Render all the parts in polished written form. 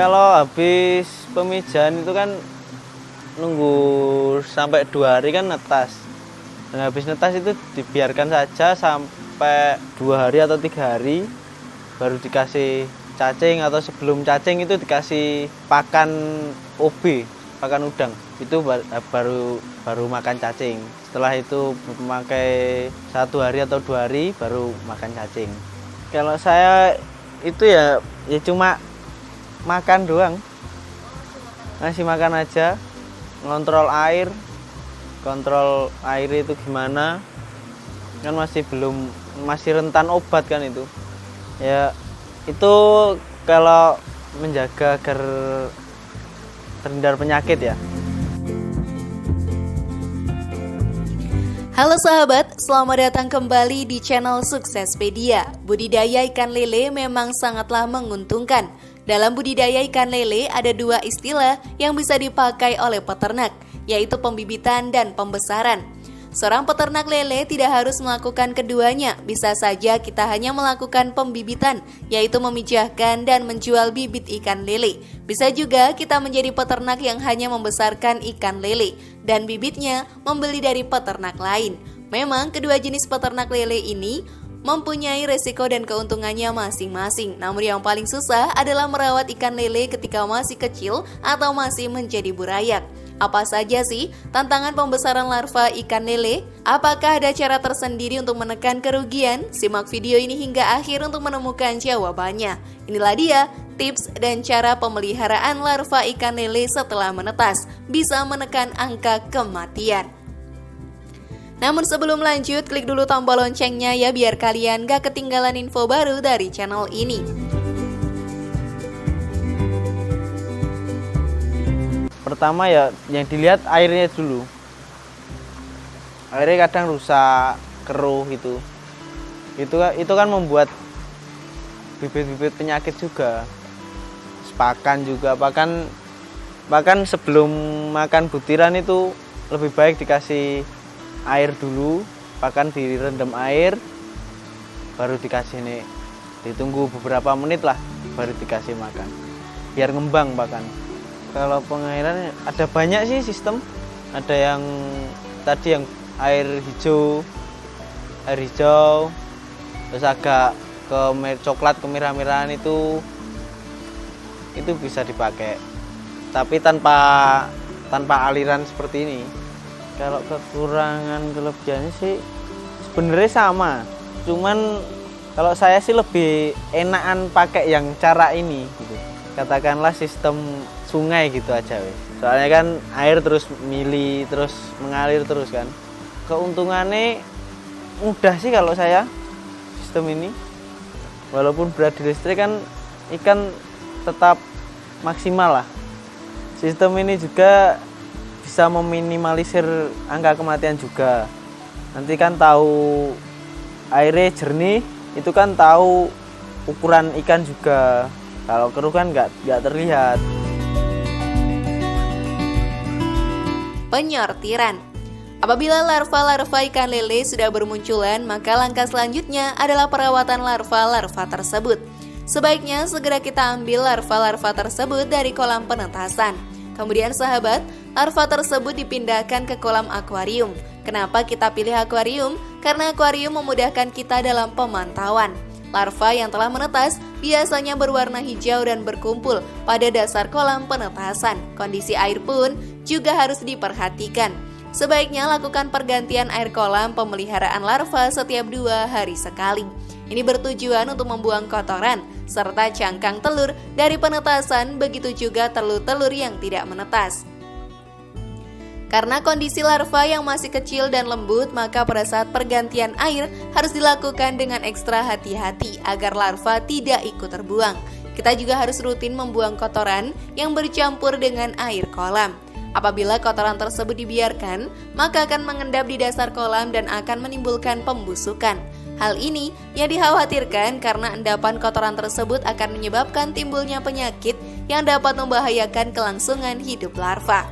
Kalau habis pemijahan itu kan nunggu sampai 2 hari kan netas. Dan habis netas itu dibiarkan saja sampai 2 hari atau 3 hari baru dikasih cacing, atau sebelum cacing itu dikasih pakan OB, pakan udang. Itu baru makan cacing. Setelah itu memakai 1 hari atau 2 hari baru makan cacing. Kalau saya itu ya cuma makan doang, ngasih makan aja, kontrol air itu gimana, kan masih rentan obat kan itu ya. Itu kalau menjaga agar terhindar penyakit ya. Halo sahabat, selamat datang kembali di channel Suksespedia. Budidaya ikan lele memang sangatlah menguntungkan. Dalam budidaya ikan lele ada 2 istilah yang bisa dipakai oleh peternak, yaitu pembibitan dan pembesaran. Seorang peternak lele tidak harus melakukan keduanya, bisa saja kita hanya melakukan pembibitan, yaitu memijahkan dan menjual bibit ikan lele. Bisa juga kita menjadi peternak yang hanya membesarkan ikan lele, dan bibitnya membeli dari peternak lain. Memang kedua jenis peternak lele ini mempunyai resiko dan keuntungannya masing-masing. Namun yang paling susah adalah merawat ikan lele ketika masih kecil atau masih menjadi burayak. Apa saja sih tantangan pembesaran larva ikan lele? Apakah ada cara tersendiri untuk menekan kerugian? Simak video ini hingga akhir untuk menemukan jawabannya. Inilah dia tips dan cara pemeliharaan larva ikan lele setelah menetas, bisa menekan angka kematian. Namun sebelum lanjut, klik dulu tombol loncengnya ya biar kalian gak ketinggalan info baru dari channel ini. Pertama ya yang dilihat airnya dulu. Airnya kadang rusak, keruh gitu. Itu kan membuat bibit-bibit penyakit juga. Pakan juga, bahkan sebelum makan butiran itu lebih baik dikasih air dulu, bahkan direndam air baru dikasih nih, ditunggu beberapa menit lah baru dikasih makan biar ngembang. Bahkan kalau pengairan ada banyak sih sistem, ada yang tadi yang air hijau terus agak ke coklat kemerah-merahan itu bisa dipakai, tapi tanpa aliran seperti ini. Kalau kekurangan kelebihannya sih sebenarnya sama, cuman kalau saya sih lebih enakan pakai yang cara ini gitu. Katakanlah sistem sungai gitu aja weh. Soalnya kan air terus mengalir terus kan. Keuntungannya mudah sih kalau saya sistem ini. Walaupun berat di listrik kan ikan tetap maksimal lah. Sistem ini juga bisa meminimalisir angka kematian juga. Nanti kan tahu airnya jernih, itu kan tahu ukuran ikan juga. Kalau keruh kan nggak terlihat. Penyortiran. Apabila larva-larva ikan lele sudah bermunculan, maka langkah selanjutnya adalah perawatan larva-larva tersebut. Sebaiknya segera kita ambil larva-larva tersebut dari kolam penetasan. Kemudian sahabat, larva tersebut dipindahkan ke kolam akuarium. Kenapa kita pilih akuarium? Karena akuarium memudahkan kita dalam pemantauan. Larva yang telah menetas biasanya berwarna hijau dan berkumpul pada dasar kolam penetasan. Kondisi air pun juga harus diperhatikan. Sebaiknya lakukan pergantian air kolam pemeliharaan larva setiap 2 hari sekali. Ini bertujuan untuk membuang kotoran serta cangkang telur dari penetasan, begitu juga telur-telur yang tidak menetas. Karena kondisi larva yang masih kecil dan lembut, maka pada saat pergantian air harus dilakukan dengan ekstra hati-hati agar larva tidak ikut terbuang. Kita juga harus rutin membuang kotoran yang bercampur dengan air kolam. Apabila kotoran tersebut dibiarkan, maka akan mengendap di dasar kolam dan akan menimbulkan pembusukan. Hal ini yang dikhawatirkan karena endapan kotoran tersebut akan menyebabkan timbulnya penyakit yang dapat membahayakan kelangsungan hidup larva.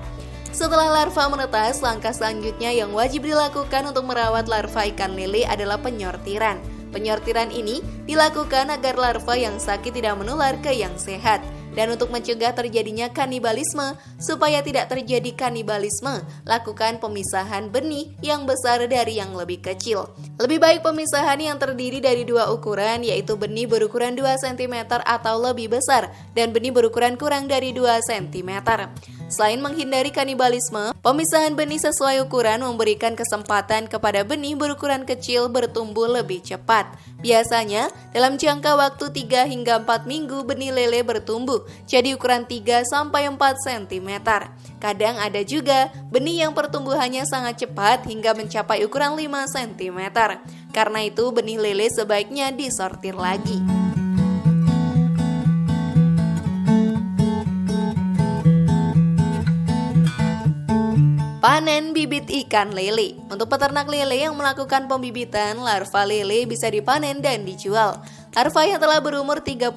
Setelah larva menetas, langkah selanjutnya yang wajib dilakukan untuk merawat larva ikan lele adalah penyortiran. Penyortiran ini dilakukan agar larva yang sakit tidak menular ke yang sehat. Dan untuk mencegah terjadinya kanibalisme, supaya tidak terjadi kanibalisme, lakukan pemisahan benih yang besar dari yang lebih kecil. Lebih baik pemisahan yang terdiri dari dua ukuran, yaitu benih berukuran 2 cm atau lebih besar, dan benih berukuran kurang dari 2 cm. Selain menghindari kanibalisme, pemisahan benih sesuai ukuran memberikan kesempatan kepada benih berukuran kecil bertumbuh lebih cepat. Biasanya, dalam jangka waktu 3 hingga 4 minggu benih lele bertumbuh jadi ukuran 3-4 cm. Kadang ada juga benih yang pertumbuhannya sangat cepat hingga mencapai ukuran 5 cm. Karena itu benih lele sebaiknya disortir lagi. Panen bibit ikan lele. Untuk peternak lele yang melakukan pembibitan, larva lele bisa dipanen dan dijual. Larva yang telah berumur 30-40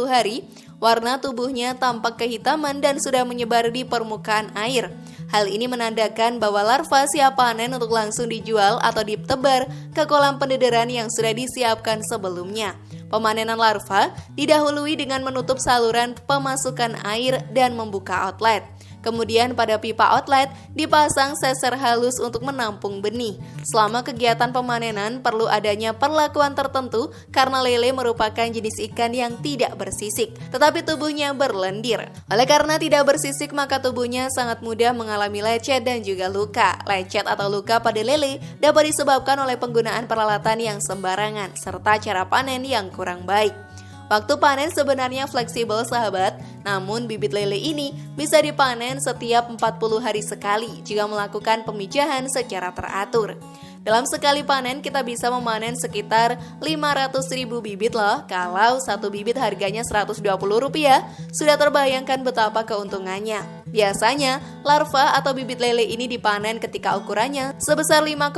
hari, warna tubuhnya tampak kehitaman dan sudah menyebar di permukaan air. Hal ini menandakan bahwa larva siap panen untuk langsung dijual atau ditebar ke kolam pendederan yang sudah disiapkan sebelumnya. Pemanenan larva didahului dengan menutup saluran pemasukan air dan membuka outlet. Kemudian pada pipa outlet dipasang seser halus untuk menampung benih. Selama kegiatan pemanenan perlu adanya perlakuan tertentu karena lele merupakan jenis ikan yang tidak bersisik, tetapi tubuhnya berlendir. Oleh karena tidak bersisik maka tubuhnya sangat mudah mengalami lecet dan juga luka. Lecet atau luka pada lele dapat disebabkan oleh penggunaan peralatan yang sembarangan serta cara panen yang kurang baik. Waktu panen sebenarnya fleksibel sahabat, namun bibit lele ini bisa dipanen setiap 40 hari sekali jika melakukan pemijahan secara teratur. Dalam sekali panen kita bisa memanen sekitar 500.000 bibit loh. Kalau satu bibit harganya Rp120, sudah terbayangkan betapa keuntungannya. Biasanya, larva atau bibit lele ini dipanen ketika ukurannya sebesar 5,6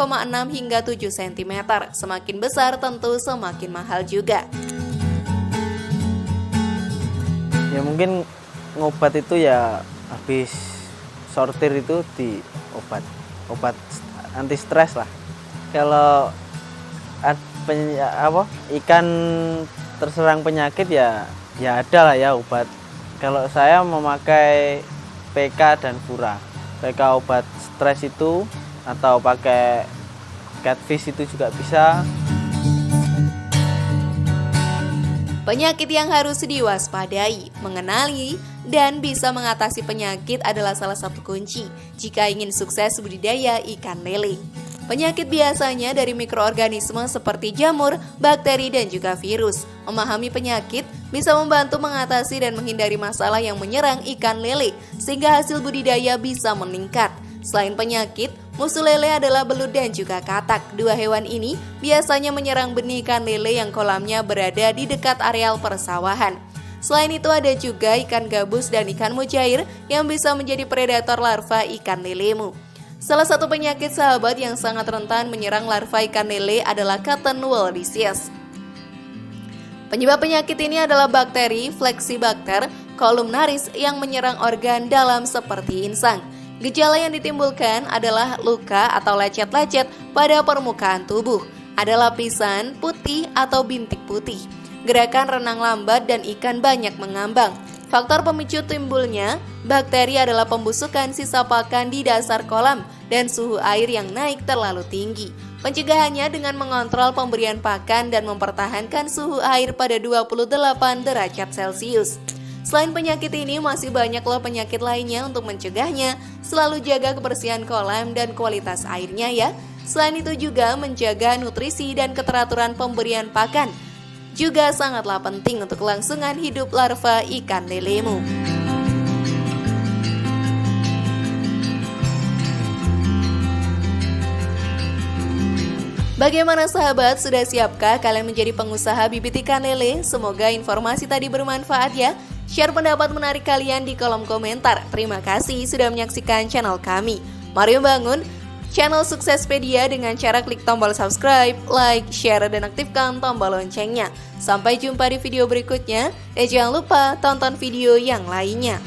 hingga 7 cm. Semakin besar tentu semakin mahal juga. Ya mungkin ngobat itu ya habis sortir itu di obat anti stres lah. Kalau ikan terserang penyakit ya ada lah ya obat. Kalau saya memakai PK dan Fura. PK obat stres itu atau pakai catfish itu juga bisa. Penyakit yang harus diwaspadai, mengenali, dan bisa mengatasi penyakit adalah salah satu kunci jika ingin sukses budidaya ikan lele. Penyakit biasanya dari mikroorganisme seperti jamur, bakteri, dan juga virus. Memahami penyakit bisa membantu mengatasi dan menghindari masalah yang menyerang ikan lele, sehingga hasil budidaya bisa meningkat. Selain penyakit, musuh lele adalah belut dan juga katak. Dua hewan ini biasanya menyerang benih ikan lele yang kolamnya berada di dekat areal persawahan. Selain itu ada juga ikan gabus dan ikan mujair yang bisa menjadi predator larva ikan lelemu. Salah satu penyakit sahabat yang sangat rentan menyerang larva ikan lele adalah cotton wool disease. Penyebab penyakit ini adalah bakteri Flexibacter columnaris yang menyerang organ dalam seperti insang. Gejala yang ditimbulkan adalah luka atau lecet-lecet pada permukaan tubuh, ada lapisan putih atau bintik putih, gerakan renang lambat dan ikan banyak mengambang. Faktor pemicu timbulnya bakteri adalah pembusukan sisa pakan di dasar kolam dan suhu air yang naik terlalu tinggi. Pencegahannya dengan mengontrol pemberian pakan dan mempertahankan suhu air pada 28 derajat Celcius. Selain penyakit ini, masih banyak loh penyakit lainnya. Untuk mencegahnya, selalu jaga kebersihan kolam dan kualitas airnya ya. Selain itu juga menjaga nutrisi dan keteraturan pemberian pakan juga sangatlah penting untuk kelangsungan hidup larva ikan lelemu. Bagaimana sahabat, sudah siapkah kalian menjadi pengusaha bibit ikan lele? Semoga informasi tadi bermanfaat ya. Share pendapat menarik kalian di kolom komentar. Terima kasih sudah menyaksikan channel kami. Mari membangun channel Suksespedia dengan cara klik tombol subscribe, like, share, dan aktifkan tombol loncengnya. Sampai jumpa di video berikutnya. Dan jangan lupa tonton video yang lainnya.